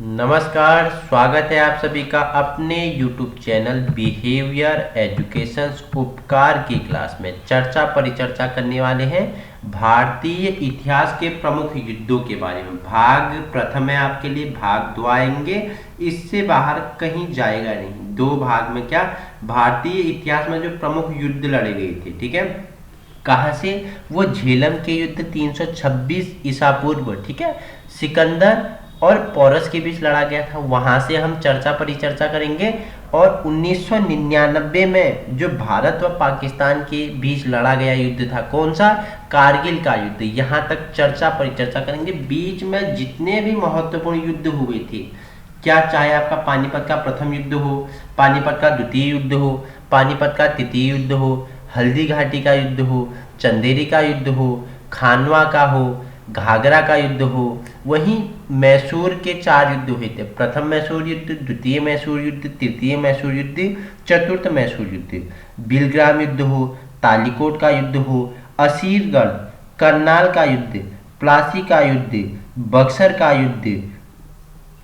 नमस्कार, स्वागत है आप सभी का अपने YouTube चैनल बिहेवियर एजुकेशन उपकार की क्लास में। चर्चा परिचर्चा करने वाले हैं भारतीय इतिहास के प्रमुख युद्धों के बारे में। भाग प्रथम है आपके लिए, भाग 2 आएंगे, इससे बाहर कहीं जाएगा नहीं। 2 भाग में क्या भारतीय इतिहास में जो प्रमुख युद्ध लड़े गए थे, ठीक है, कहाँ से? वो झेलम के युद्ध 326 ईसा पूर्व, ठीक है, सिकंदर और पोरस के बीच लड़ा गया था, वहां से हम चर्चा परिचर्चा करेंगे। और 1999 में जो भारत व पाकिस्तान के बीच लड़ा गया युद्ध था, कौन सा? कारगिल का युद्ध, यहाँ तक चर्चा परिचर्चा करेंगे। बीच में जितने भी महत्वपूर्ण युद्ध हुए थे, क्या चाहे आपका पानीपत का प्रथम युद्ध हो, पानीपत का द्वितीय युद्ध हो, पानीपत का तृतीय युद्ध हो, हल्दी घाटी का युद्ध हो, चंदेरी का युद्ध हो, खानवा का हो, घाघरा का युद्ध हो, वहीं मैसूर के 4 युद्ध हुए थे। प्रथम मैसूर युद्ध, द्वितीय मैसूर युद्ध, तृतीय मैसूर युद्ध, चतुर्थ मैसूर युद्ध। बिलग्राम युद्ध हो, तालीकोट का युद्ध हो, असीरगढ़, करनाल का युद्ध, प्लासी का युद्ध, बक्सर का युद्ध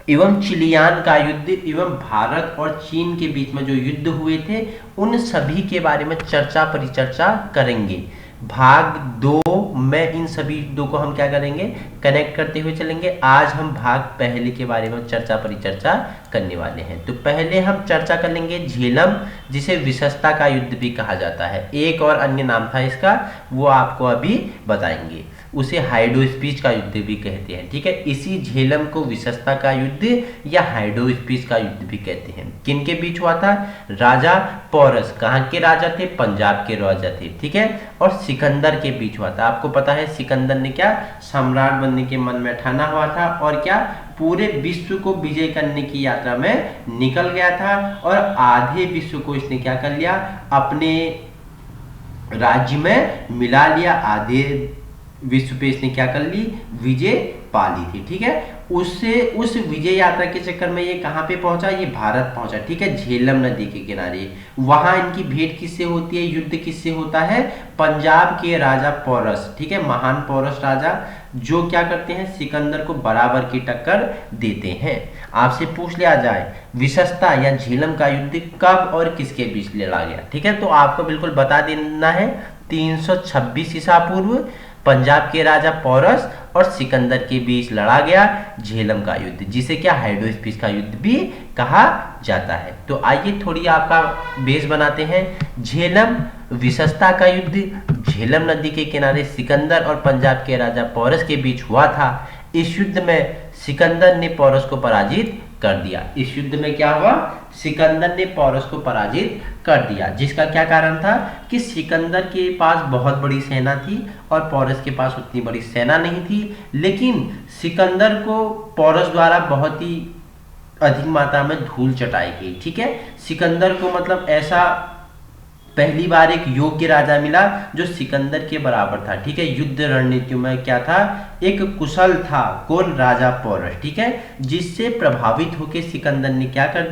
एवं चिलियान का युद्ध एवं भारत और चीन के बीच में जो युद्ध हुए थे, उन सभी के बारे में चर्चा परिचर्चा करेंगे। भाग 2 में इन सभी युद्धों को हम क्या करेंगे? कनेक्ट करते हुए चलेंगे। आज हम भाग पहले के बारे में चर्चा परिचर्चा करने वाले हैं। तो पहले हम चर्चा कर लेंगे झेलम, जिसे विशस्ता का युद्ध भी कहा जाता है। एक और अन्य नाम था इसका, वो आपको अभी बताएंगे। उसे हाइडो स्पीच का युद्ध भी कहते हैं, ठीक है। इसी झेलम को विशस्ता का युद्ध या हाइडो स्पीच का युद्ध भी कहते हैं। किन के बीच हुआ था? राजा पोरस, कहाँ के राजा थे? पंजाब के राजा थे, ठीक है, और सिकंदर के बीच हुआ था। आपको पता है सिकंदर ने क्या सम्राट बनने के मन में ठाना हुआ था और क्या पूरे विश्व को विजय करने की यात्रा में निकल गया था, और आधे विश्व को इसने क्या कर लिया? अपने राज्य में मिला लिया। आधे विश्व पे इसने क्या कर ली? विजय पा ली थी, ठीक है। उससे उस विजय यात्रा के चक्कर में ये कहाँ पे पहुंचा? ये भारत पहुंचा, ठीक है, झेलम नदी के किनारे। वहां इनकी भेंट किससे होती है? युद्ध किससे होता है? पंजाब के राजा पोरस, ठीक है, महान पोरस राजा, जो क्या करते हैं? सिकंदर को बराबर की टक्कर देते हैं। आपसे पूछ लिया जाए विशस्ता या झेलम का युद्ध कब और किसके बीच लड़ा गया, ठीक है, तो आपको बिल्कुल बता देना है 326 ईसा पूर्व पंजाब के राजा पोरस और सिकंदर के बीच लड़ा गया झेलम का युद्ध, जिसे क्या हाइडो स्पीच का युद्ध भी कहा जाता है। तो आइए थोड़ी आपका बेस बनाते हैं। झेलम विशस्ता का युद्ध झेलम नदी के किनारे सिकंदर और पंजाब के राजा पोरस के बीच हुआ था। इस युद्ध में सिकंदर ने पोरस को पराजित कर दिया। इस युद्ध में क्या हुआ? सिकंदर ने पोरस को पराजित कर दिया, जिसका क्या कारण था कि सिकंदर के पास बहुत बड़ी सेना थी और पोरस के पास उतनी बड़ी सेना नहीं थी। लेकिन सिकंदर को पोरस द्वारा बहुत ही अधिक मात्रा में धूल चटाई गई, ठीक है। सिकंदर को मतलब ऐसा पहली बार एक योग्य राजा मिला जो सिकंदर के बराबर था, ठीक है। युद्ध रणनीतियों में क्या था? एक कुशल था। कौन? राजा पोरस, ठीक है, जिससे प्रभावित होकर सिकंदर ने क्या कर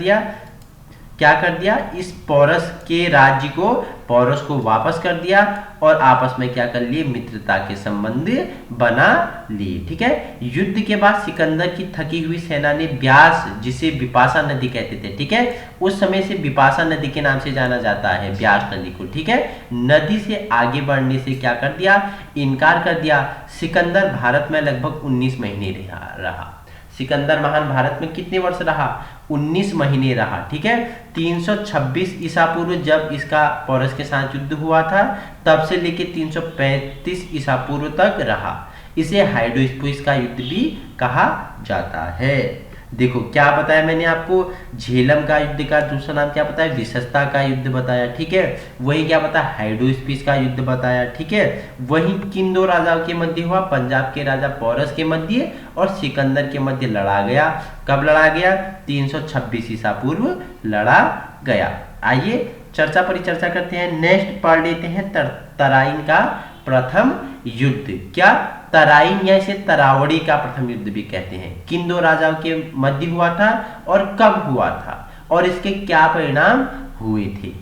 दिया? इस पोरस के राज्य को पोरस को वापस कर दिया और आपस में क्या कर लिए? मित्रता के संबंध बना लिए, ठीक है। युद्ध के बाद सिकंदर की थकी हुई सेना ने ब्यास, जिसे बिपाशा नदी कहते थे, ठीक है, उस समय से बिपाशा नदी के नाम से जाना जाता है ब्यास नदी को, ठीक है, नदी से आगे बढ़ने से क्या कर दिया? इनकार कर दिया। सिकंदर भारत में लगभग 19 महीने रहा। सिकंदर महान भारत में कितने वर्ष रहा? 19 महीने रहा, ठीक है। 326 ईसा पूर्व जब इसका पोरस के साथ युद्ध हुआ था, तब से लेके 335 ईसा पूर्व तक रहा। इसे हाइडो स्पीच का युद्ध भी कहा जाता है। देखो क्या बताया मैंने आपको? झेलम का युद्ध का दूसरा नाम क्या बताया? विशस्ता का युद्ध बताया, ठीक है। वही क्या बताया? हाइडो स्पीच का युद्ध बताया, ठीक है। वही किन 2 राजाओं के मध्य हुआ? पंजाब के राजा पोरस के मध्य और सिकंदर के मध्य लड़ा गया। कब लड़ा गया? 326 ईसा पूर्व लड़ा गया। आइए चर्चा परिचर्चा करते हैं। नेक्स्ट पढ़ लेते हैं तराइन का प्रथम युद्ध। क्या? तराइन या इसे तरावड़ी का प्रथम युद्ध भी कहते हैं। किन 2 राजाओं के मध्य हुआ था और कब हुआ था और इसके क्या परिणाम हुए थे?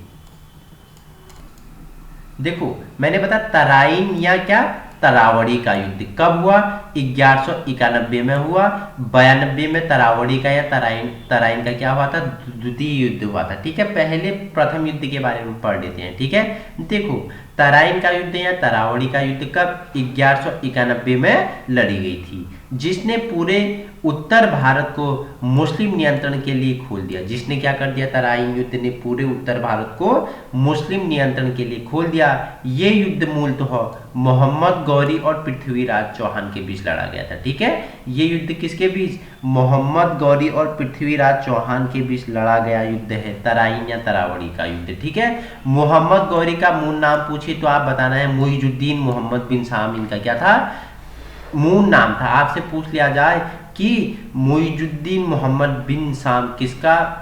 देखो मैंने बताया तराइन या क्या तरावड़ी का युद्ध कब हुआ? 1191 में हुआ। 92 में तरावड़ी का या तराइन का क्या हुआ था? द्वितीय युद्ध हुआ था। ठीक है, पहले प्रथम युद्ध के बारे में पढ़ लेते हैं। ठीक है, देखो तराइन का युद्ध या तरावड़ी का युद्ध कब? 1191 में लड़ी गई थी, जिसने पूरे उत्तर भारत को मुस्लिम नियंत्रण के लिए खोल दिया। जिसने क्या कर दिया? तराइन युद्ध ने पूरे उत्तर भारत को मुस्लिम नियंत्रण के लिए खोल दिया। ये युद्ध मूलतः मोहम्मद गौरी और पृथ्वीराज चौहान के बीच लड़ा गया था। ठीक है, ये युद्ध किसके बीच? मोहम्मद गौरी और पृथ्वीराज चौहान के बीच लड़ा गया युद्ध है तराइन या तरावड़ी का युद्ध। ठीक है, मोहम्मद गौरी का मूल नाम पूछे तो आप बताना है मुइजुद्दीन मोहम्मद बिन शाम। इनका क्या था? मूल नाम था। आपसे पूछ लिया जाए कि मुइजुद्दीन मोहम्मद बिन शाम किसका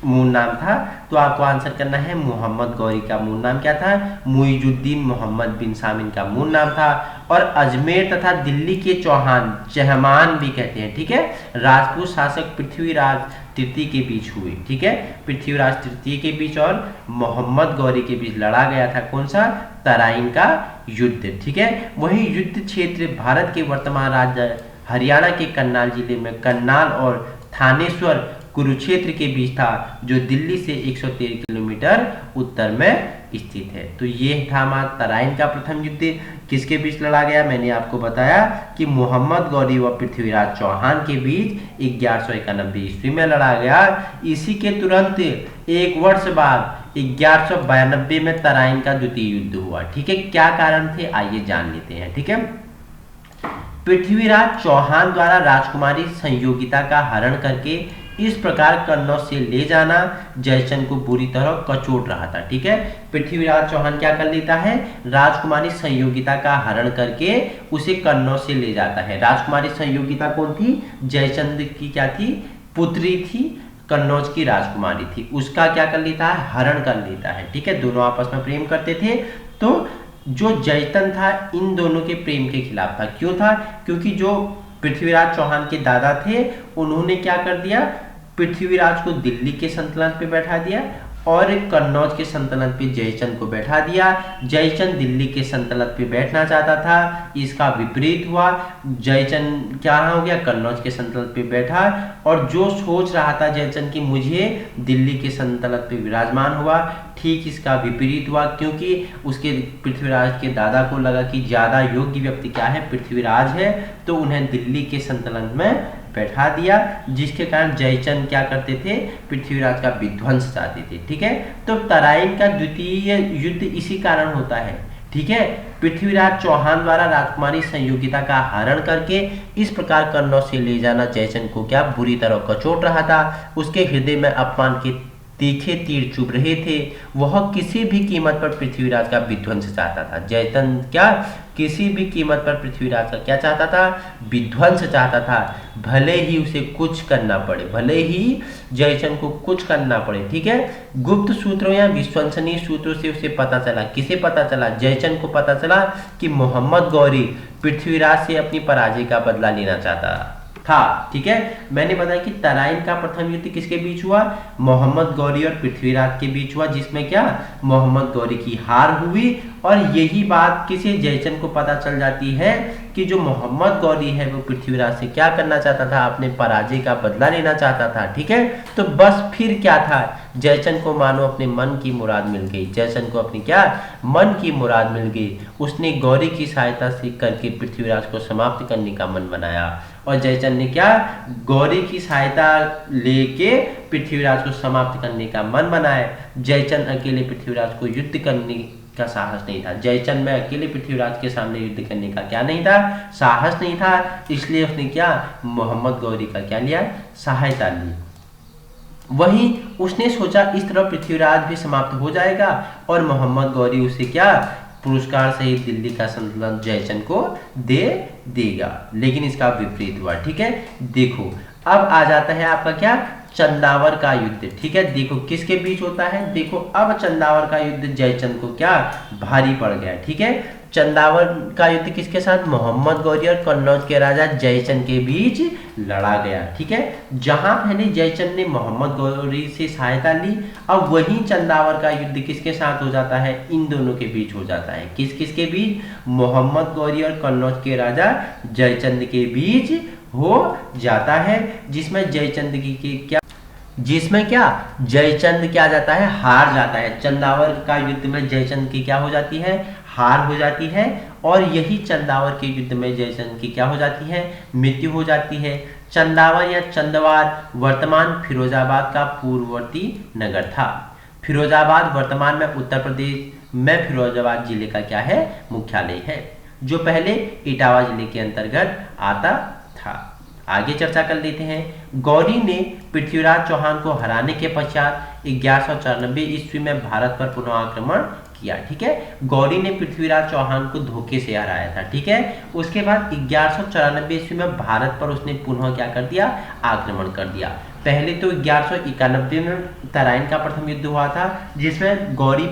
मूल नाम था, तो आपको आंसर करना है मोहम्मद गौरी का मूल नाम क्या था? मुइजुद्दीन मोहम्मद बिन शाम इनका मूल नाम था। और अजमेर तथा दिल्ली के चौहान, चहमान भी कहते हैं, ठीक है, राजपूत शासक पृथ्वीराज तृतीय के बीच हुए। ठीक है, पृथ्वीराज तृतीय के बीच और मोहम्मद गौरी के बीच लड़ा गया था कौन सा? तराइन का युद्ध। ठीक है, वही युद्ध क्षेत्र भारत के वर्तमान राज्य हरियाणा के करनाल जिले में करनाल और थानेश्वर कुरुक्षेत्र के बीच था, जो दिल्ली से 113 किलोमीटर उत्तर में स्थित है। तो ये था हमारा तराइन का प्रथम युद्ध। किसके बीच लड़ा गया? मैंने आपको बताया कि मोहम्मद गौरी व पृथ्वीराज चौहान के बीच 1191 ईस्वी में लड़ा गया। इसी के तुरंत एक वर्ष बाद 1192 में तराइन का द्वितीय युद्ध हुआ। ठीक है, क्या कारण थे आइए जान लेते हैं। ठीक है, पृथ्वीराज चौहान द्वारा राजकुमारी संयोगिता का हरण करके इस प्रकार कन्नौज से ले जाना जयचंद को बुरी तरह कचोट रहा था। ठीक है, पृथ्वीराज चौहान क्या कर लेता है? राजकुमारी संयोगिता का हरण करके उसे कन्नौज से ले जाता है। राजकुमारी संयोगिता कौन थी? जयचंद की क्या थी? पुत्री थी, कन्नौज की राजकुमारी थी। उसका क्या कर लेता है? हरण कर लेता है। ठीक है, दोनों आपस में प्रेम करते थे। तो जो जयचंद था इन दोनों के प्रेम के खिलाफ था। क्यों था? क्योंकि जो पृथ्वीराज चौहान के दादा थे उन्होंने क्या कर दिया? पृथ्वीराज को दिल्ली के सल्तनत पे बैठा दिया और कन्नौज के सल्तनत पे जयचंद को बैठा दिया। जयचंद दिल्ली के सल्तनत पे बैठना चाहता था, इसका विपरीत हुआ। जयचंद क्या हो गया? कन्नौज के सल्तनत पे बैठा और जो सोच रहा था जयचंद की मुझे दिल्ली के सल्तनत पे विराजमान हुआ, ठीक इसका विपरीत हुआ। क्योंकि उसके पृथ्वीराज के दादा को लगा कि ज़्यादा योग्य व्यक्ति क्या है? पृथ्वीराज है, तो उन्हें दिल्ली के सल्तनत में बैठा दिया, जिसके कारण जयचंद क्या करते थे? पृथ्वीराज का विध्वंस चाहते थे। ठीक है, तो तराइन का द्वितीय युद्ध इसी कारण होता है। ठीक है, पृथ्वीराज चौहान द्वारा राजकुमारी संयोगिता का हरण करके इस प्रकार कन्नौज से ले जाना जयचंद को क्या बुरी तरह कचोट रहा था। उसके हृदय में अपमान के तीखे तीर चुभ रहे थे। वह किसी भी कीमत पर पृथ्वीराज का विध्वंस चाहता था। जयचंद क्या किसी भी कीमत पर पृथ्वीराज का क्या चाहता था? विध्वंस चाहता था, भले ही उसे कुछ करना पड़े, भले ही जयचंद को कुछ करना पड़े। ठीक है, गुप्त सूत्रों या विश्वसनीय सूत्रों से उसे पता चला। किसे पता चला? जयचंद को पता चला कि मोहम्मद गौरी पृथ्वीराज से अपनी पराजय का बदला लेना चाहता था। ठीक है, मैंने बताया कि तराइन का प्रथम युद्ध किसके बीच हुआ? मोहम्मद गौरी और पृथ्वीराज के बीच हुआ, जिसमें क्या मोहम्मद गौरी की हार हुई। और यही बात किसे? जयचंद को पता चल जाती है कि जो मोहम्मद गौरी है वो पृथ्वीराज से क्या करना चाहता था? अपने पराजय का बदला लेना चाहता था। ठीक है, तो बस फिर क्या था? जयचंद को मानो अपने मन की मुराद मिल गई। जयचंद को अपनी क्या मन की मुराद मिल गई। उसने गौरी की सहायता से करके पृथ्वीराज को समाप्त करने का मन बनाया और जयचंद ने क्या गौरी की सहायता लेके पृथ्वीराज को समाप्त करने का मन बनाया। जयचंद अकेले पृथ्वीराज को युद्ध करने का साहस नहीं था। जयचंद में अकेले पृथ्वीराज के सामने युद्ध करने का क्या नहीं था? साहस नहीं था। इसलिए उसने क्या मोहम्मद गौरी का क्या लिया? सहायता ली। वहीं उसने सोचा इस तरह पृथ्वीराज भी समाप्त हो जाएगा और मोहम्मद गौरी उसे क्या पुरस्कार सहित दिल्ली का सल्तनत जयचंद को दे देगा। लेकिन इसका विपरीत हुआ। ठीक है, देखो अब आ जाता है आपका क्या चंदावर का युद्ध। ठीक है, देखो किसके बीच होता है? देखो अब चंदावर का युद्ध जयचंद को क्या भारी पड़ गया। ठीक है, चंदावर का युद्ध किसके साथ? मोहम्मद गौरी और कन्नौज के राजा जयचंद के बीच लड़ा गया। ठीक है, जहां पहले जयचंद ने मोहम्मद गौरी से सहायता ली, अब वही चंदावर का युद्ध किसके साथ हो जाता है? इन दोनों के बीच हो जाता है। किस किस के बीच? मोहम्मद गौरी और कन्नौज के राजा जयचंद के बीच हो जाता है, जिसमें जयचंद की क्या जयचंद क्या जाता है? हार जाता है। चंदावर का युद्ध में जयचंद की क्या हो जाती है? हार हो जाती है। और यही चंदावर के युद्ध में जयचंद की क्या हो जाती है? मृत्यु हो जाती है। चंदावर या चंदवार वर्तमान फिरोजाबाद का पूर्ववर्ती नगर था। फिरोजाबाद वर्तमान में उत्तर प्रदेश में फिरोजाबाद जिले का क्या है? मुख्यालय है, जो पहले इटावा जिले के अंतर्गत आता था। आगे चर्चा कर लेते हैं। गौरी ने पृथ्वीराज चौहान को हराने के पश्चात 1194 ईस्वी में भारत पर पुनः आक्रमण किया। ठीक है, गौरी ने पृथ्वीराज चौहान को धोखे से हराया था। ठीक है, उसके बाद 1194 ईस्वी में भारत पर उसने पुनः क्या कर दिया? आक्रमण कर दिया। पहले तो 1191 में तराइन का प्रथम युद्ध हुआ था, जिसमें गौरी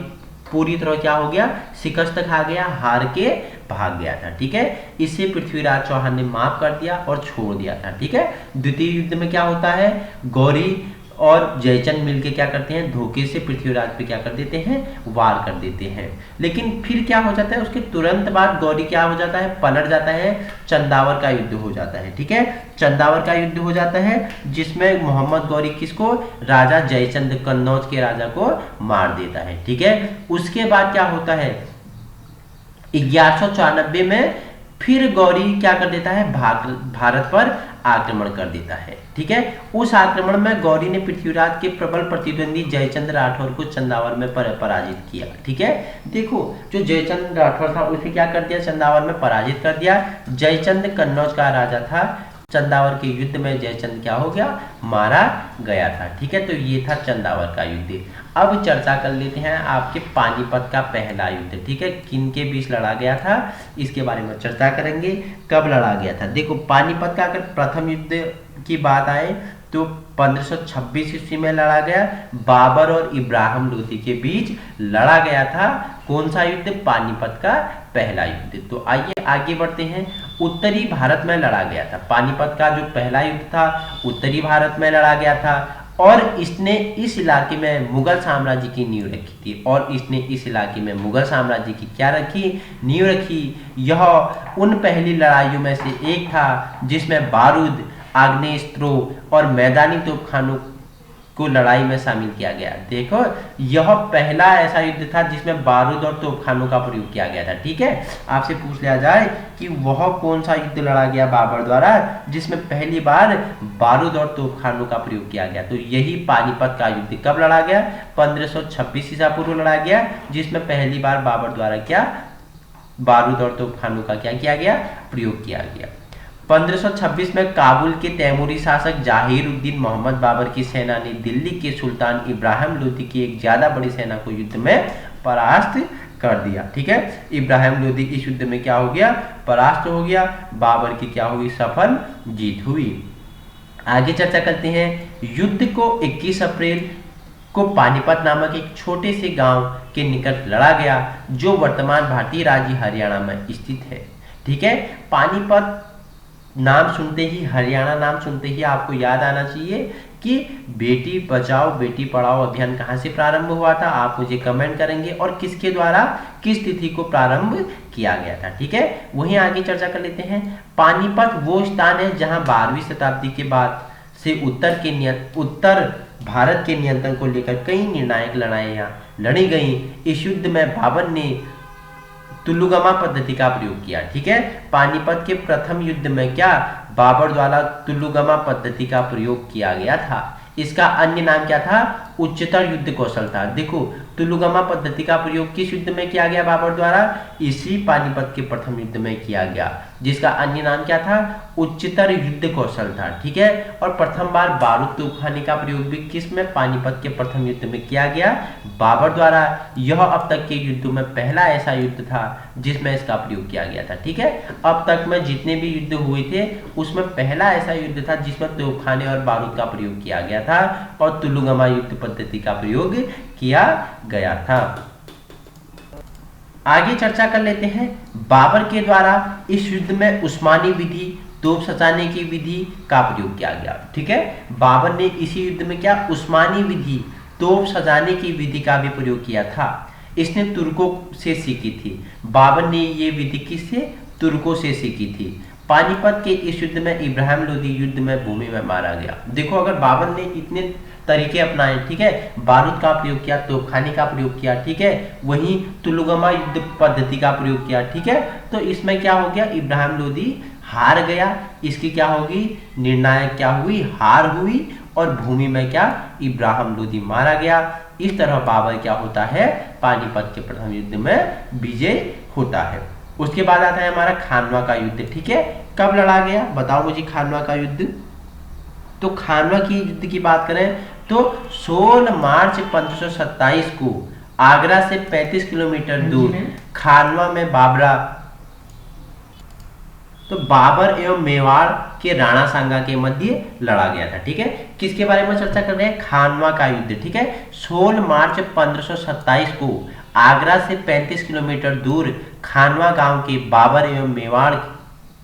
पूरी तरह क्या हो गया? शिकस्त खा गया, हार के भाग गया था। ठीक है, इसे पृथ्वीराज चौहान ने माफ कर दिया और छोड़ दिया था। ठीक है, द्वितीय युद्ध में क्या होता है? गौरी और जयचंद मिलके क्या करते हैं? धोखे से पृथ्वीराज पे क्या कर देते हैं? वार कर देते हैं। लेकिन फिर क्या हो जाता है? उसके तुरंत बाद गौरी क्या हो जाता है? पलट जाता है, चंदावर का युद्ध हो जाता है। ठीक है, चंदावर का युद्ध हो जाता है, जिसमें मोहम्मद गौरी किसको? राजा जयचंद, कन्नौज के राजा को मार देता है। ठीक है, उसके बाद क्या होता है? 1194 में फिर गौरी क्या कर देता है? भारत पर आक्रमण कर देता है। ठीक है, उस आक्रमण में गौरी ने पृथ्वीराज के प्रबल प्रतिद्वंदी जयचंद राठौर को चंदावर में पराजित किया। ठीक है, देखो जो जयचंद राठौर था उसे क्या कर दिया? चंदावर में पराजित कर दिया। जयचंद कन्नौज का राजा था। चंदावर के युद्ध में जयचंद क्या हो गया? मारा गया था। ठीक है, तो ये था चंदावर का युद्ध। अब चर्चा कर लेते हैं आपके पानीपत का पहला युद्ध। ठीक है, किन के बीच लड़ा गया था इसके बारे में चर्चा करेंगे। कब लड़ा गया था? देखो, पानीपत का अगर प्रथम युद्ध की बात आए तो 1526 ईस्वी में लड़ा गया। बाबर और इब्राहिम लोदी के बीच लड़ा गया था। कौन सा युद्ध? पानीपत का पहला युद्ध। तो आइए आगे बढ़ते हैं। उत्तरी भारत में लड़ा गया था। पानीपत का जो पहला युद्ध था उत्तरी भारत में लड़ा गया था, और इसने इस इलाके में मुगल साम्राज्य की नींव रखी थी। और इसने इस इलाके में मुगल साम्राज्य की क्या रखी? नींव रखी। यह उन पहली लड़ाइयों में से एक था जिसमें बारूद, आग्नेयास्त्रों और मैदानी तोपखानों को लड़ाई में शामिल किया गया। देखो, यह पहला ऐसा युद्ध था जिसमें बारूद और तोपखानों का प्रयोग किया गया था। ठीक है, आपसे पूछ लिया जाए कि वह कौन सा युद्ध लड़ा गया बाबर द्वारा जिसमें पहली बार बारूद और तोपखानों का प्रयोग किया गया, तो यही पानीपत का युद्ध कब लड़ा गया? 1526 ईसा पूर्व लड़ा गया, जिसमें पहली बार बाबर द्वारा क्या? बारूद और तोपखानों का क्या किया गया? प्रयोग किया गया। 1526 में काबुल के तैमूरी शासक जाहिर-उद-दीन मोहम्मद बाबर की सेना ने दिल्ली के सुल्तान इब्राहिम लोदी की एक ज्यादा बड़ी सेना को युद्ध में परास्त कर दिया। ठीक है, इब्राहिम लोदी इस युद्ध में क्या हो गया? परास्त हो गया। बाबर की क्या हुई? सफल जीत हुई। आगे चर्चा करते हैं। युद्ध को 21 अप्रैल को पानीपत नामक एक छोटे से गांव के निकट लड़ा गया, जो वर्तमान भारतीय राज्य हरियाणा में स्थित है। ठीक है, पानीपत नाम सुनते ही, हरियाणा नाम सुनते ही आपको याद आना चाहिए कि बेटी बचाओ बेटी पढ़ाओ अभियान कहाँ से प्रारंभ हुआ था। आप मुझे कमेंट करेंगे, और किसके द्वारा, किस तिथि को प्रारंभ किया गया था। ठीक है, वहीं आगे चर्चा कर लेते हैं। पानीपत वो स्थान है जहां 12वीं शताब्दी के बाद से उत्तर भारत के नियंत्रण को लेकर कई निर्णायक लड़ाइयां लड़ी गई। इस युद्ध में बाबर ने तुलुगमा पद्धति का प्रयोग किया। ठीक है, पानीपत के प्रथम युद्ध में क्या? बाबर द्वारा तुलुगमा पद्धति का प्रयोग किया गया था। इसका अन्य नाम क्या था? उच्चतर युद्ध कौशल था। देखो, तुलुगमा पद्धति का प्रयोग किस युद्ध में किया गया बाबर द्वारा? इसी पानीपत के प्रथम युद्ध में किया गया, जिसका अन्य नाम क्या था? उच्चतर युद्ध कौशल था। ठीक है, और प्रथम बार बारूद तोपखाने का प्रयोग भी किस में? पानीपत के प्रथम युद्ध में किया गया, बाबर द्वारा। यह अब तक के युद्धों में पहला ऐसा युद्ध था जिसमें इसका प्रयोग किया गया था। ठीक है, अब तक में जितने भी युद्ध हुए थे उसमें पहला ऐसा युद्ध था जिसमें तोपखाने और बारूद का प्रयोग किया गया था और तुलुगमा युद्ध पद्धति का प्रयोग किया गया था। आगे चर्चा कर लेते हैं। बाबर के द्वारा इस युद्ध में उस्मानी विधि, तोप सजाने की विधि का प्रयोग किया गया। ठीक है, बाबर ने इसी युद्ध में क्या उस्मानी विधि, तोप सजाने की विधि का भी प्रयोग किया था। इसने तुर्कों से सीखी थी। बाबर ने ये विधि किससे? तुर्कों से सीखी थी। पानीपत के इस युद्ध में इब्राहिम लोदी युद्ध में भूमि में मारा गया। देखो, अगर बाबर ने इतने तरीके अपनाए, ठीक है, बारूद का प्रयोग किया, तोपखाने का प्रयोग किया, ठीक है, वहीं तुलुगमा युद्ध पद्धति का प्रयोग किया, ठीक है, तो इसमें क्या हो गया? इब्राहिम लोदी हार गया। इसकी क्या होगी? निर्णायक क्या हुई? हार हुई। और भूमि में क्या? इब्राहिम लोदी मारा गया। इस तरह बाबर क्या होता है? पानीपत के प्रथम युद्ध में विजय होता है। उसके बाद आता है हमारा खानवा का युद्ध। ठीक है, कब लड़ा गया? बताओ मुझे खानवा का युद्ध। तो खानवा की युद्ध की बात करें तो 16 मार्च 1527 को आगरा से 35 किलोमीटर दूर खानवा में बाबर एवं मेवाड़ के राणा सांगा के मध्य लड़ा गया था। ठीक है, किसके बारे में चर्चा कर रहे हैं? खानवा का युद्ध। ठीक है, 16 मार्च 1527 को आगरा से 35 किलोमीटर दूर खानवा गांव के बाबर एवं मेवाड़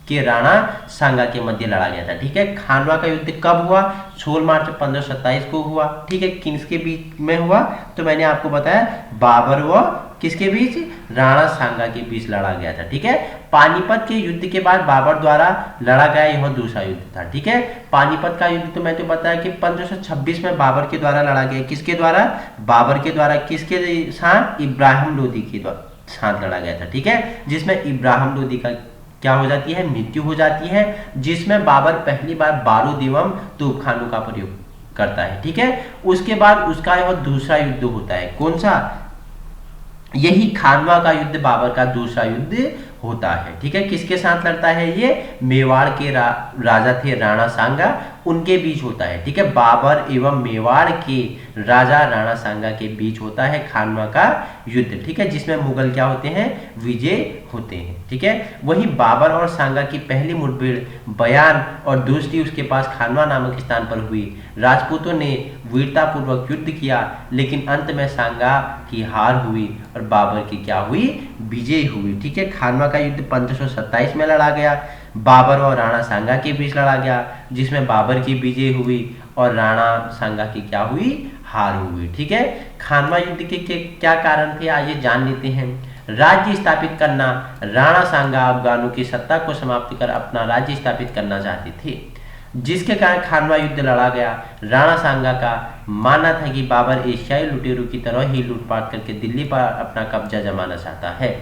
के राणा सांगा के मध्य लड़ा गया था। ठीक है, खानवा का युद्ध कब हुआ? 16 मार्च 1527 को हुआ। ठीक है, किसके बीच में हुआ? तो मैंने आपको बताया बाबर व किसके बीच? राणा सांगा के बीच लड़ा गया था। ठीक है, पानीपत के युद्ध के बाद बाबर द्वारा लड़ा गया यह दूसरा युद्ध था। ठीक है, पानीपत का युद्ध तो मैं तो बताया कि 1526 में बाबर के द्वारा लड़ा गया। किसके द्वारा? बाबर के द्वारा। किसके साथ? इब्राहिम लोदी के साथ लड़ा गया था। ठीक है, जिसमें इब्राहिम लोदी का क्या हो जाती है? मृत्यु हो जाती है, जिसमें बाबर पहली बार बारूद एवं तोपखानों का प्रयोग करता है। ठीक है, उसके बाद उसका यह दूसरा युद्ध होता है। कौन सा? यही खानवा का युद्ध बाबर का दूसरा युद्ध होता है। ठीक है, किसके साथ लड़ता है ये? मेवाड़ के राजा थे राणा सांगा, उनके बीच होता है। ठीक है, बाबर एवं मेवाड़ के राजा राणा सांगा के बीच होता है खानवा का युद्ध। ठीक है, जिसमें मुगल क्या होते हैं? विजय होते हैं। ठीक है, वही बाबर और सांगा की पहली मुठभेड़ बयान और दूसरी उसके पास खानवा नामक स्थान पर हुई। राजपूतों ने वीरतापूर्वक युद्ध किया, लेकिन अंत में सांगा की हार हुई और बाबर की क्या हुई? विजय हुई। ठीक है, खानवा का युद्ध 1527 में लड़ा गया। बाबर और राणा सांगा के बीच लड़ा गया, जिसमें बाबर की विजय हुई और राणा सांगा की क्या हुई? हार हुई। ठीक है, खानवा युद्ध के क्या कारण थे? आइए जान लेते हैं। राज्य स्थापित करना। राणा सांगा अफगानों की सत्ता को समाप्त कर अपना राज्य स्थापित करना चाहते थे, जिसके कारण खानवा युद्ध लड़ा गया। राणा सांगा का मानना था कि बाबर एशियाई लुटेरों की तरह ही लूटपाट करके दिल्ली पर अपना कब्जा जमाना चाहता है,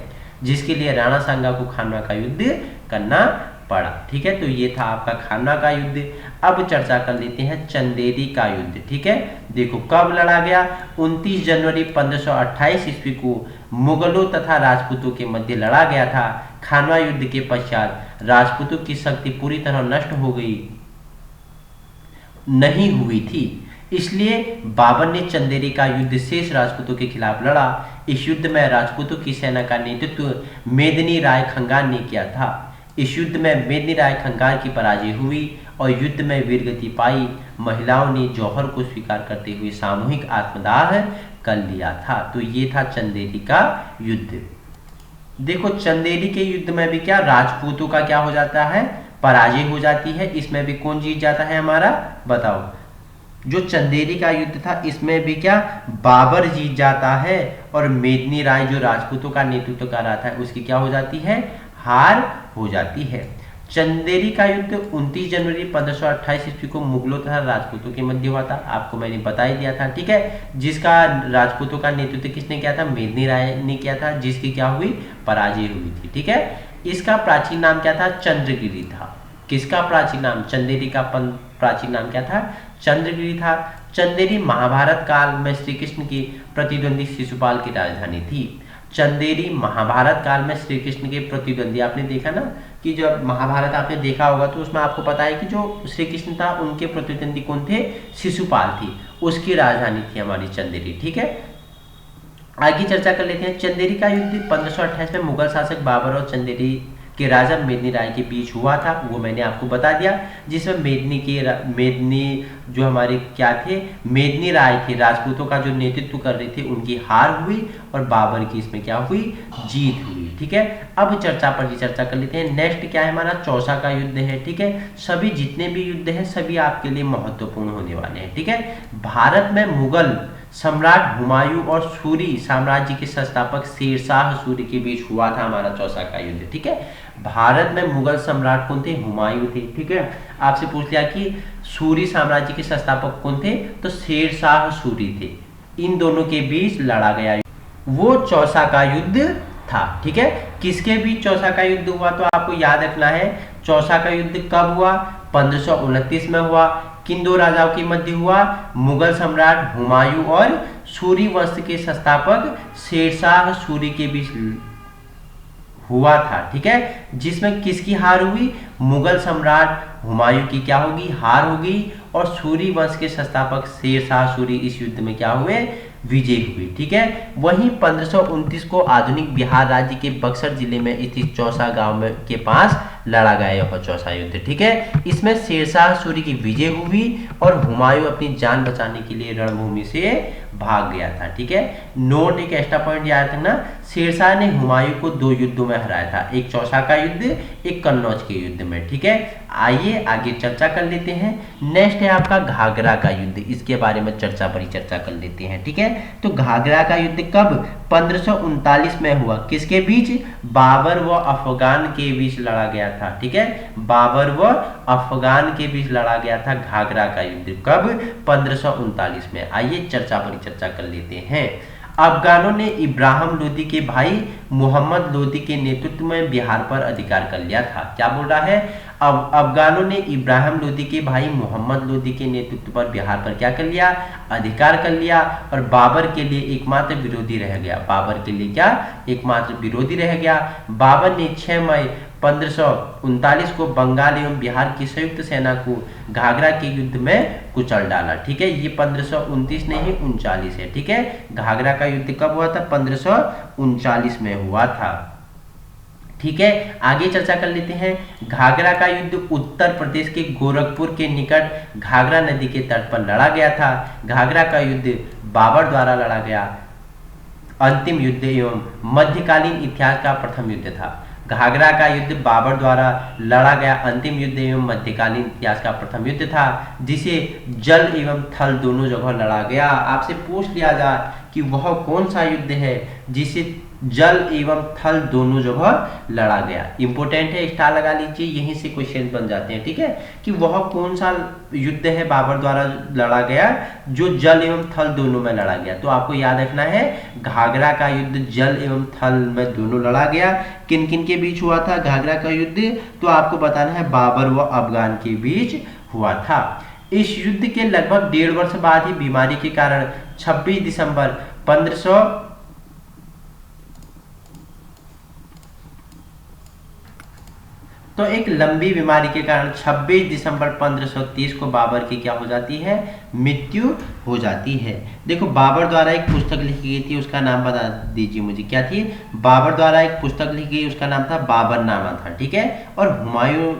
जिसके लिए राणा सांगा को खानवा का युद्ध करना पड़ा। ठीक है, तो ये था आपका खानवा का युद्ध। अब चर्चा कर लेते हैं चंदेरी का युद्ध। ठीक है, देखो कब लड़ा गया? 29 जनवरी 1528 ईस्वी को मुगलों तथा राजपूतों के मध्य लड़ा गया था। खानवा युद्ध के पश्चात राजपूतों की शक्ति पूरी तरह नष्ट हो गई नहीं हुई थी, इसलिए बाबर ने चंदेरी का युद्ध शेष राजपूतों के खिलाफ लड़ा। इस युद्ध में राजपूतों की सेना का नेतृत्व मेदिनी राय खंगार ने किया था। इस युद्ध में मेदिनी राय खंगार की पराजय हुई और युद्ध में वीरगति पाई। महिलाओं ने जौहर को स्वीकार करते हुए सामूहिक आत्मदाह कर लिया था। तो ये था चंदेरी का युद्ध। देखो, चंदेरी के युद्ध में भी क्या राजपूतों का क्या हो जाता है? पराजय हो जाती है। इसमें भी कौन जीत जाता है हमारा? बताओ। जो चंदेरी का युद्ध था इसमें भी क्या बाबर जीत जाता है और मेदिनी राय जो राजपूतों का नेतृत्व कर रहा था उसकी क्या हो जाती है? हार हो जाती है। चंदेरी का युद्ध 29 जनवरी 1528 ईस्वी को मुगलों तथा राजपूतों के मध्य हुआ था। आपको मैंने बता ही दिया था। ठीक है, जिसका राजपूतों का नेतृत्व किसने किया था? मेदिनी राय ने किया था, जिसकी क्या हुई? पराजय हुई थी। ठीक है, इसका प्राचीन नाम क्या था? चंद्रगिरी था। किसका प्राचीन नाम? चंदेरी का प्राचीन नाम क्या था? चंद्रगिरी था। चंदेरी महाभारत काल में श्री कृष्ण की प्रतिद्वंदी शिशुपाल की राजधानी थी। चंदेरी महाभारत काल में श्री कृष्ण के प्रतिद्वंदी, आपने देखा ना कि जब महाभारत आपने देखा होगा तो उसमें आपको पता है कि जो श्री कृष्ण था उनके प्रतिद्वंदी कौन थे? शिशुपाल थी। उसकी राजधानी थी हमारी चंदेरी। ठीक है, आगे चर्चा कर लेते हैं। चंदेरी का युद्ध 1528 में मुगल शासक बाबर और चंदेरी के राजा मेदिनी राय के बीच हुआ था, वो मैंने आपको बता दिया, जिसमें मेदिनी जो हमारे क्या थे, मेदिनी राय थे, राजपूतों का जो नेतृत्व कर रहे थे, उनकी हार हुई और बाबर की इसमें क्या हुई, जीत हुई। ठीक है, अब चर्चा पर चर्चा कर लेते हैं। नेक्स्ट क्या है हमारा, चौसा का युद्ध है। ठीक है, सभी जितने भी युद्ध हैं सभी आपके लिए महत्वपूर्ण होने वाले हैं। ठीक है, भारत में मुगल सम्राट हुमायूं और सूरी साम्राज्य के संस्थापक शेरशाह सूरी के बीच हुआ था हमारा चौसा का युद्ध। ठीक है, भारत में मुगल सम्राट कौन थे, हुमायूं थे। ठीक है, आपसे पूछ लिया कि सूरी साम्राज्य के संस्थापक कौन थे, तो शेरशाह सूरी थे। इन दोनों के बीच लड़ा गया वो चौसा का युद्ध था। ठीक है, किसके बीच चौसा का युद्ध हुआ, तो आपको याद रखना है चौसा का युद्ध कब हुआ, 1529 में हुआ। किन दो राजाओं के मध्य हुआ, मुगल सम्राट हुमायूं और सूरी वंश के संस्थापक शेरशाह सूरी के बीच हुआ था। ठीक है, जिसमें किसकी हार हुई, मुगल सम्राट हुमायूं की क्या होगी, हार होगी, और सूरी वंश के संस्थापक शेरशाह सूरी इस युद्ध में क्या हुए, विजय हुई। ठीक है, वहीं 1529 को आधुनिक बिहार राज्य के बक्सर जिले में स्थित चौसा गांव में के पास लड़ा गया यह चौसा युद्ध। ठीक है, इसमें शेरशाह सूरी की विजय हुई और हुमायूं अपनी जान बचाने के लिए रणभूमि से भाग गया था। ठीक है, नोट एक एक्स्ट्रा पॉइंट याद रखना, शेरशाह ने हुमायूं को 2 युद्धों में हराया था, एक चौसा का युद्ध, एक कन्नौज के युद्ध में। ठीक है, आइए आगे चर्चा कर लेते हैं। नेक्स्ट है आपका घाघरा का युद्ध, इसके बारे में चर्चा कर लेते हैं। ठीक है, तो घाघरा का युद्ध कब, 1539 में हुआ, किसके बीच, बाबर व अफगान के बीच लड़ा गया था। ठीक है, बाबर व अफगान के बीच लड़ा गया था घाघरा का युद्ध, कब, 1539 में। आइए चर्चा कर लेते हैं। अफगानों ने इब्राहिम लोदी के भाई मोहम्मद लोदी के नेतृत्व में बिहार पर अधिकार कर लिया था। क्या बोल रहा है, अब अफगानों ने इब्राहिम लोदी के भाई मोहम्मद लोदी के नेतृत्व पर बिहार पर क्या कर लिया, अधिकार कर लिया, और बाबर के लिए एकमात्र विरोधी रह गया। बाबर के लिए क्या, एकमात्र विरोधी रह गया। बाबर ने 6 मई 1539 को बंगाल एवं बिहार की संयुक्त सेना को घाघरा के युद्ध में कुचल डाला। ठीक है, ये 1529 नहीं 39 है। ठीक है, घाघरा का युद्ध कब हुआ था, 1539 में हुआ था। ठीक है, आगे चर्चा कर लेते हैं। घाघरा का युद्ध उत्तर प्रदेश के गोरखपुर के निकट घाघरा नदी के तट पर लड़ा गया था। घाघरा का युद्ध बाबर द्वारा लड़ा गया अंतिम युद्ध एवं मध्यकालीन इतिहास का प्रथम युद्ध था। घाघरा का युद्ध बाबर द्वारा लड़ा गया अंतिम युद्ध एवं मध्यकालीन इतिहास का प्रथम युद्ध था, जिसे जल एवं थल दोनों जगह लड़ा गया। आपसे पूछ लिया जाए कि वह कौन सा युद्ध है जिसे जल एवं थल दोनों जगह लड़ा गया, इंपोर्टेंट है, स्टार लगा लीजिए, यहीं से क्वेश्चन बन जाते हैं। ठीक है, कि वह कौन सा युद्ध है बाबर द्वारा लड़ा गया जो जल एवं थल दोनों में लड़ा गया, तो आपको याद रखना है घाघरा का युद्ध जल एवं थल में दोनों लड़ा गया। किन किन के बीच हुआ था घाघरा का युद्ध, तो आपको बताना है बाबर व अफगान के बीच हुआ था। इस युद्ध के लगभग 1.5 वर्ष बाद ही बीमारी के कारण 26 दिसंबर 1500 तो एक लंबी बीमारी के कारण 26 दिसंबर 1530 को बाबर की क्या हो जाती है, मृत्यु हो जाती है। देखो बाबर द्वारा एक पुस्तक लिखी गई थी, उसका नाम बता दीजिए मुझे, क्या थी, बाबर द्वारा एक पुस्तक लिखी गई, उसका नाम था बाबरनामा था। ठीक है, और हुमायूं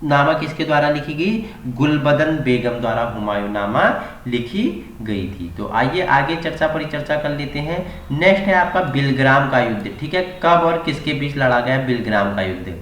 नामा किसके द्वारा लिखी गई, गुलबदन बेगम द्वारा हुमायूं नामा लिखी गई थी। तो आइए आगे चर्चा कर लेते हैं। नेक्स्ट है आपका बिलग्राम का युद्ध। ठीक है, कब और किसके बीच लड़ा गया बिलग्राम का युद्ध,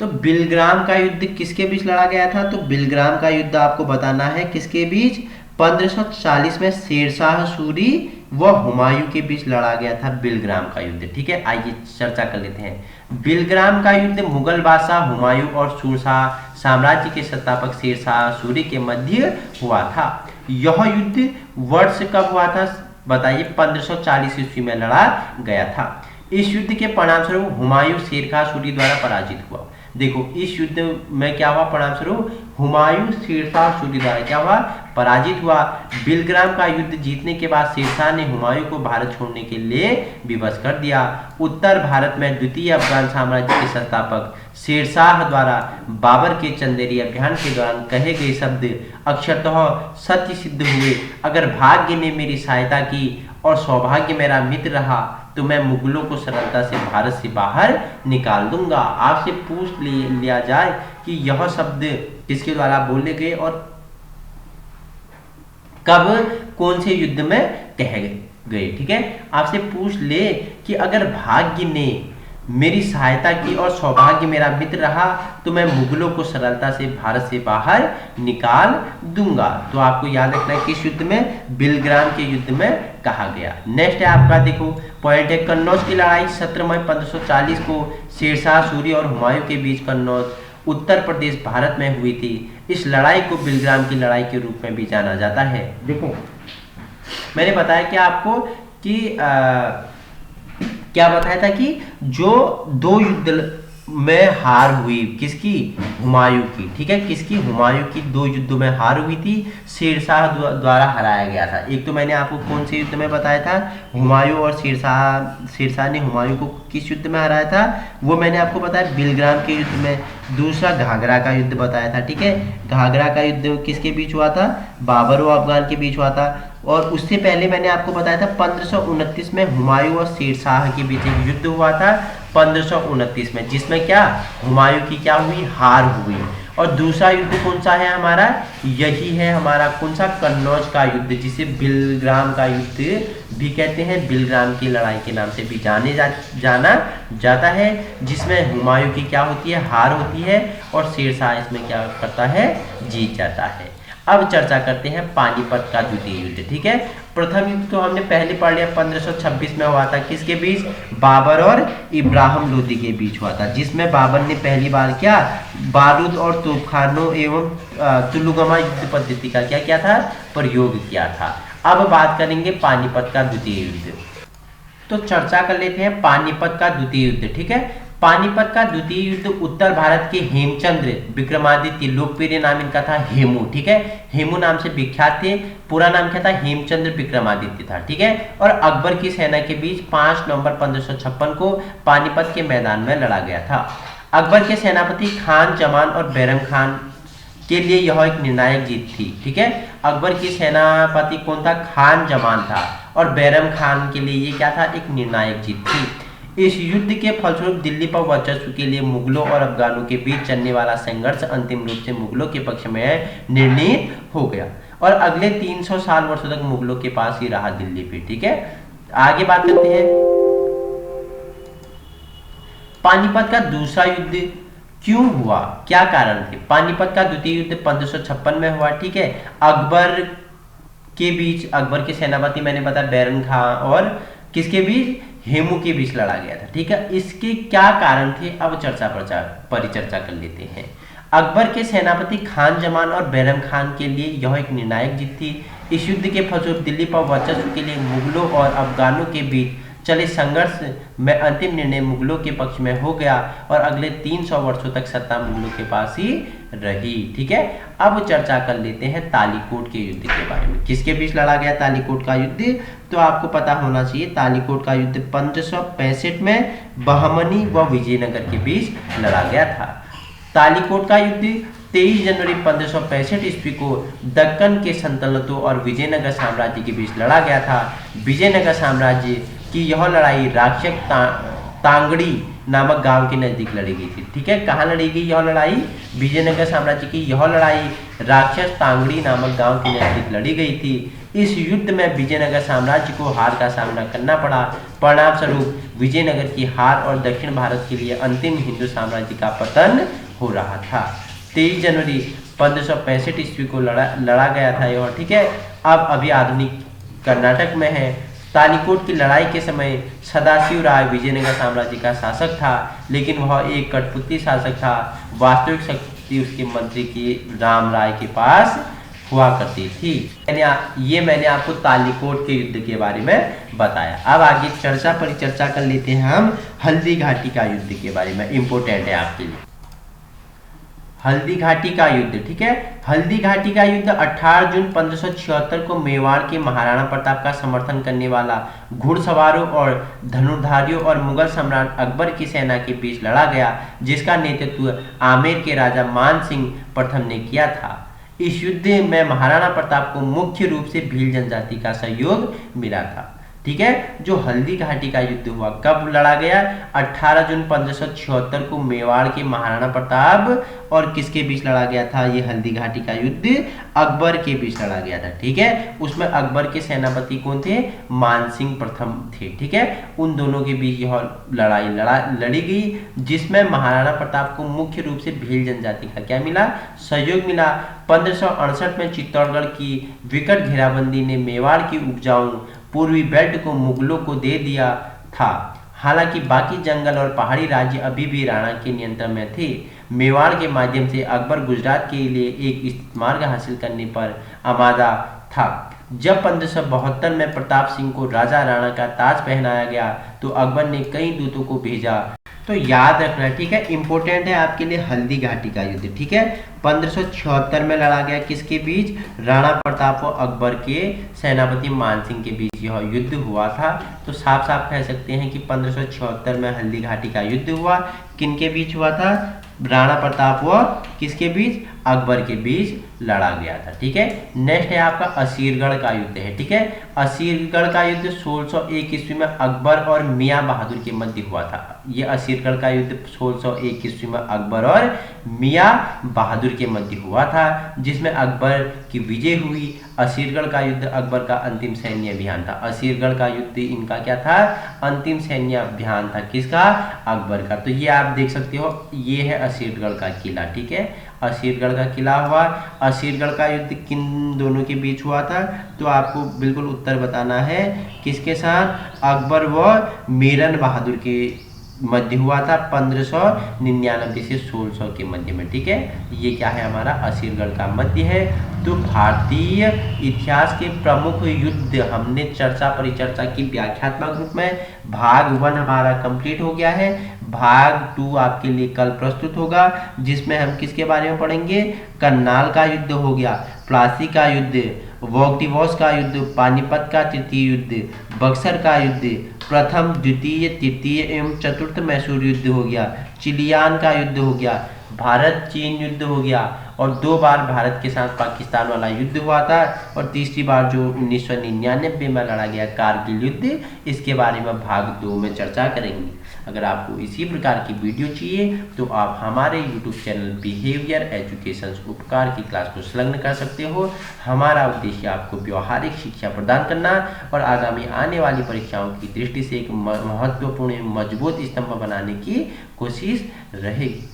तो बिलग्राम का युद्ध किसके बीच लड़ा गया था, तो बिलग्राम का युद्ध आपको बताना है किसके बीच, 1540 में शेरशाह सूरी व हुमायूं के बीच लड़ा गया था बिलग्राम का युद्ध। ठीक है, आइए चर्चा कर लेते हैं। बिलग्राम का युद्ध मुगल बादशाह हुमायूं और सूरशाह साम्राज्य के संस्थापक शेरशाह सूरी के मध्य हुआ था। यह युद्ध वर्ष कब हुआ था बताइए, 1540 ईस्वी में लड़ा गया था। इस युद्ध के परिणामस्वरूप हुमायूं शेरशाह सूरी द्वारा पराजित हुआ। देखो इस युद्ध में क्या हुआ, परिणामस्वरूप हुमायूं शेरशाह सूरी द्वारा क्या हुआ, पराजित हुआ। बिलग्राम का युद्ध जीतने के बाद शेरशाह ने हुमायूं को भारत छोड़ने के लिए विवश कर दिया। उत्तर भारत में द्वितीय अफगान साम्राज्य के संस्थापक शेरशाह द्वारा बाबर के चंदेरी अभियान के दौरान कहे गए शब्द अक्षरतः सत्य सिद्ध हुए। अगर भाग्य ने मेरी सहायता की और सौभाग्य मेरा मित्र रहा तो मैं मुगलों को सरलता से भारत से बाहर निकाल दूंगा। आपसे पूछ लिया जाए कि यह शब्द किसके द्वारा बोले गए और कब कौन से युद्ध में कहे गए। ठीक है, आपसे पूछ ले कि अगर भाग्य ने मेरी सहायता की और सौभाग्य मेरा मित्र रहा तो मैं मुगलों को सरलता से भारत से बाहर निकाल दूंगा। तो आपको याद रखना है किस युद्ध में, बिलग्राम के युद्ध में कहा गया। नेक्स्ट है आपका, देखो पॉइंट है कन्नौज की लड़ाई 17 मई 1540 को शेरशाह सूरी और हुमायूं के बीच कन्नौज उत्तर प्रदेश भारत में हुई थी। इस लड़ाई को बिलग्राम की लड़ाई के रूप में भी जाना जाता है। देखो मैंने बताया कि आपको कि क्या बताया था कि जो दो युद्ध में हार हुई किसकी, हुमायूं की। ठीक है, किसकी, हुमायूं की 2 युद्धों में हार हुई थी, शेरशाह द्वारा हराया गया था। एक तो मैंने आपको कौन से युद्ध में बताया था, हुमायूं और शेरशाह ने हुमायूं को किस युद्ध में हराया था, वो मैंने आपको बताया बिलग्राम के युद्ध में। दूसरा घाघरा का युद्ध बताया था। ठीक है, घाघरा का युद्ध किसके बीच हुआ था, बाबर और अफगान के बीच हुआ था। और उससे पहले मैंने आपको बताया था 1529 में हुमायूं और शेरशाह के बीच एक युद्ध हुआ था 1529 में, जिसमें क्या हुमायूं की क्या हुई, हार हुई। और दूसरा युद्ध कौन सा है हमारा, यही है हमारा कौन सा, कन्नौज का युद्ध, जिसे बिलग्राम का युद्ध भी कहते हैं, बिलग्राम की लड़ाई के नाम से भी जाना जाता है, जिसमें हुमायूं की क्या होती है, हार होती है और शेरशाह इसमें क्या करता है, जीत जाता है। अब चर्चा करते हैं पानीपत का द्वितीय युद्ध। ठीक है, प्रथम युद्ध तो हमने पहले पढ़ लिया 1526 में हुआ था, किसके बीच, बाबर और इब्राहिम लोदी के बीच हुआ था, जिसमें बाबर ने पहली बार क्या बारूद और तोपखानों एवं तुलुगमा युद्ध पद्धति का क्या किया था, प्रयोग किया था। अब बात करेंगे पानीपत का द्वितीय युद्ध। तो चर्चा कर लेते हैं पानीपत का द्वितीय युद्ध। ठीक है, पानीपत का द्वितीय युद्ध उत्तर भारत के हेमचंद्र विक्रमादित्य, लोकप्रिय नाम इनका था हेमू। ठीक है, हेमू नाम से विख्यात थे, पूरा नाम क्या था, हेमचंद्र विक्रमादित्य था। ठीक है, और अकबर की सेना के बीच 5 नवंबर 1556 को पानीपत के मैदान में लड़ा गया था। अकबर के सेनापति खान जमान और बैरम खान के लिए यह एक निर्णायक जीत थी। ठीक है, अकबर की सेनापति कौन था, खान जमान था, और बैरम खान के लिए ये क्या था, एक निर्णायक जीत थी। इस युद्ध के फलस्वरूप दिल्ली पर वर्चस्व के लिए मुगलों और अफगानों के बीच चलने वाला संघर्ष अंतिम रूप से मुगलों के पक्ष में निर्णीत हो गया और अगले 300 साल वर्षों तक मुगलों के पास ही रहा दिल्ली पे। ठीक है, आगे बात करते हैं पानीपत का दूसरा युद्ध क्यों हुआ, क्या कारण थे। पानीपत का द्वितीय युद्ध 1556 में हुआ। ठीक है, अकबर के बीच, अकबर के सेनापति मैंने बताया बैरम खान और किसके बीच, हेमू के बीच लड़ा गया था। ठीक है, इसके क्या कारण थे, अब परिचर्चा कर लेते हैं। अकबर के सेनापति खान जमान और बैरम खान के लिए यह एक निर्णायक जीत थी। इस युद्ध के फलस्वरूप दिल्ली पर वर्चस्व के लिए मुगलों और अफगानों के बीच चले संघर्ष में अंतिम निर्णय मुगलों के पक्ष में हो गया और अगले 300 वर्षों तक सत्ता मुगलों के पास ही रही। ठीक है, अब चर्चा कर लेते हैं तालीकोट के युद्ध के बारे में। किसके बीच लड़ा गया तालीकोट का युद्ध, तो आपको पता होना चाहिए तालीकोट का युद्ध 1565 में बहमनी व विजयनगर के बीच लड़ा गया था। तालीकोट का युद्ध 23 जनवरी 1565 ईस्वी को दक्कन के सल्तनतों और विजयनगर साम्राज्य के बीच लड़ा गया था। विजयनगर साम्राज्य की यह लड़ाई राक्षस तांगड़ी नामक गांव के नजदीक लड़ी गई थी। ठीक है, कहाँ लड़ी गई यह लड़ाई, विजयनगर साम्राज्य की यह लड़ाई राक्षस तांगड़ी नामक गांव के नजदीक लड़ी गई थी। इस युद्ध में विजयनगर साम्राज्य को हार का सामना करना पड़ा। परिणाम स्वरूप विजयनगर की हार और दक्षिण भारत के लिए अंतिम हिंदू साम्राज्य का पतन हो रहा था। 23 जनवरी 1565 ईस्वी को लड़ा गया था यह। ठीक है, अब अभी आधुनिक कर्नाटक में है। तालीकोट की लड़ाई के समय सदाशिव राय विजयनगर साम्राज्य का शासक था, लेकिन वह एक कठपुतली शासक था। वास्तविक शक्ति उसके मंत्री की राम राय के पास हुआ करती थी। मैंने आपको तालीकोट के युद्ध के बारे में बताया। अब आगे परिचर्चा कर लेते हैं हम हल्दी घाटी का युद्ध के बारे में, इंपोर्टेंट है आपके लिए। हल्दी घाटी का युद्ध, ठीक है। हल्दी घाटी का युद्ध 18 जून 1576 को मेवाड़ के महाराणा प्रताप का समर्थन करने वाला घुड़सवारों और धनुर्धारियों और मुगल सम्राट अकबर की सेना के बीच लड़ा गया, जिसका नेतृत्व आमेर के राजा मान सिंह प्रथम ने किया था। इस युद्ध में महाराणा प्रताप को मुख्य रूप से भील जनजाति का सहयोग मिला था, ठीक है। जो हल्दी घाटी का युद्ध हुआ कब लड़ा गया? 18 जून 1576 को मेवाड़ के महाराणा प्रताप और किसके बीच लड़ा गया था? ये हल्दी घाटी का युद्ध अकबर के बीच लड़ा गया था, ठीक है। उसमें अकबर के सेनापति कौन थे? मान सिंह प्रथम थे, ठीक है। उन दोनों के बीच यह लड़ाई लड़ी गई, जिसमें महाराणा प्रताप को मुख्य रूप से भील जनजाति का क्या मिला? सहयोग मिला। 1568 में चित्तौड़गढ़ की विकट घेराबंदी ने मेवाड़ की उपजाऊ पूर्वी बेल्ट को मुगलों को दे दिया था। हालांकि बाकी जंगल और पहाड़ी राज्य अभी भी राणा के नियंत्रण में थे। मेवाड़ के माध्यम से अकबर गुजरात के लिए एक मार्ग हासिल करने पर आमादा था। जब 1572 में प्रताप सिंह को राजा राणा का ताज पहनाया गया तो अकबर ने कई दूतों को भेजा। तो याद रखना, ठीक है, इंपॉर्टेंट है आपके लिए हल्दी घाटी का युद्ध, ठीक है। 1576 में लड़ा गया किसके बीच? राणा प्रताप और अकबर के सेनापति मान सिंह के बीच यह युद्ध हुआ था। तो साफ साफ कह सकते हैं कि 1576 में हल्दी घाटी का युद्ध हुआ। किनके बीच हुआ था? राणा प्रताप व किसके बीच? अकबर के बीच लड़ा गया था, ठीक है। नेक्स्ट है आपका असीरगढ़ का युद्ध है, ठीक है। असीरगढ़ का युद्ध 1601 ईस्वी में अकबर और मियाँ बहादुर के मध्य हुआ था। ये असीरगढ़ का युद्ध 1601 ईस्वी में अकबर और मियाँ बहादुर के मध्य हुआ था, जिसमें अकबर की विजय हुई। असीरगढ़ का युद्ध अकबर का अंतिम सैन्य अभियान था। असीरगढ़ का युद्ध इनका क्या था? अंतिम सैन्य अभियान था। किसका? अकबर का। तो ये आप देख सकते हो, ये है असीरगढ़ का किला, ठीक है। असीरगढ़ का किला हुआ। असीरगढ़ का युद्ध किन दोनों के बीच हुआ था? तो आपको बिल्कुल उत्तर बताना है, किसके साथ? अकबर व मीरन बहादुर के मध्य हुआ था 1599 से 1600 के मध्य में, ठीक है। ये क्या है? हमारा असीरगढ़ का मध्य है। तो भारतीय इतिहास के प्रमुख युद्ध हमने चर्चा परिचर्चा की व्याख्यात्मक रूप में। भाग 1 हमारा कंप्लीट हो गया है। भाग 2 आपके लिए कल प्रस्तुत होगा, जिसमें हम किसके बारे में पढ़ेंगे? करनाल का युद्ध हो गया, प्लासी का युद्ध, वोगडिवोस का युद्ध, पानीपत का तृतीय युद्ध, बक्सर का युद्ध, प्रथम द्वितीय तृतीय एवं चतुर्थ मैसूर युद्ध हो गया, चिलियान का युद्ध हो गया, भारत चीन युद्ध हो गया, और 2 बार भारत के साथ पाकिस्तान वाला युद्ध हुआ था, और तीसरी बार जो 1999 में लड़ा गया कारगिल युद्ध, इसके बारे में भाग 2 में चर्चा करेंगे। अगर आपको इसी प्रकार की वीडियो चाहिए तो आप हमारे YouTube चैनल बिहेवियर एजुकेशन उपकार की क्लास को संलग्न कर सकते हो। हमारा उद्देश्य आपको व्यवहारिक शिक्षा प्रदान करना और आगामी आने वाली परीक्षाओं की दृष्टि से एक महत्वपूर्ण मजबूत स्तंभ बनाने की कोशिश रहेगी।